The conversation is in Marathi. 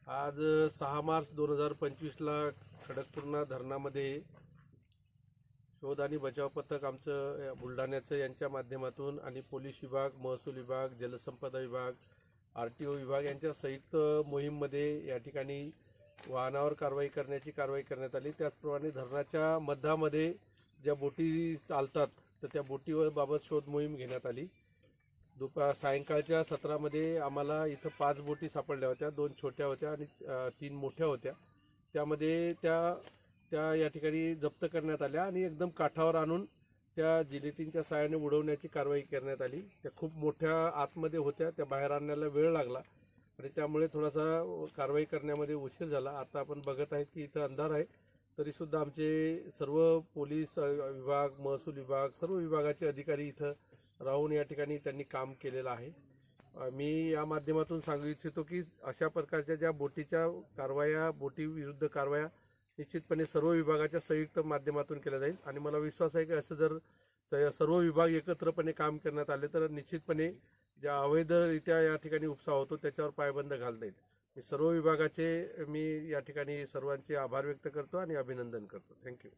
आज 6 मार्च 2025ला खडकपूर्णा धरणामध्ये शोध आणि बचाव पथक आमचं बुलढाण्याचं यांच्या माध्यमातून आणि पोलीस विभाग, महसूल विभाग, जलसंपदा विभाग, RTO विभाग यांच्या संयुक्त मोहीममध्ये या ठिकाणी वाहनावर कारवाई करण्यात आली। त्याचप्रमाणे धरणाच्या मध्यामध्ये ज्या बोटी चालतात तर त्या बोटीवर बाबत शोध मोहीम घेण्यात आली। सायंकाळच्या सत्रामध्ये आम्हाला इथं 5 बोटी सापडल्या होत्या, 2 छोट्या होत्या आणि 3 मोठ्या होत्या। त्यामध्ये त्या या ठिकाणी जप्त करण्यात आल्या आणि एकदम काठावर आणून त्या जिलेटिनच्या सहाय्याने उडवण्याची कारवाई करण्यात आली। त्या खूप मोठ्या आतमध्ये होत्या, त्या बाहेर आणण्याला वेळ लागला आणि त्यामुळे थोडासा कारवाई करण्यामध्ये उशीर झाला। आता आपण बघत आहेत की इथं अंधार आहे, तरीसुद्धा आमचे सर्व पोलीस विभाग, महसूल विभाग, सर्व विभागाचे अधिकारी इथं राहून या ठिकाणी त्यांनी काम केलेलं आहे। मी या माध्यमातून सांगू इच्छितो की अशा प्रकारच्या ज्या बोटीच्या कारवाया, बोटी विरुद्ध कारवाया निश्चितपणे सर्व विभागाच्या संयुक्त माध्यमातून केल्या जाईल आणि मला विश्वास आहे की असं जर सर्व विभाग एकत्रपणे काम करण्यात आले तर निश्चितपणे ज्या अवैधरित्या या ठिकाणी उपसा होतो त्याच्यावर पायबंद घालता येईल। मी सर्व विभागाचे या ठिकाणी सर्वांचे आभार व्यक्त करतो आणि अभिनंदन करतो। थँक्यू।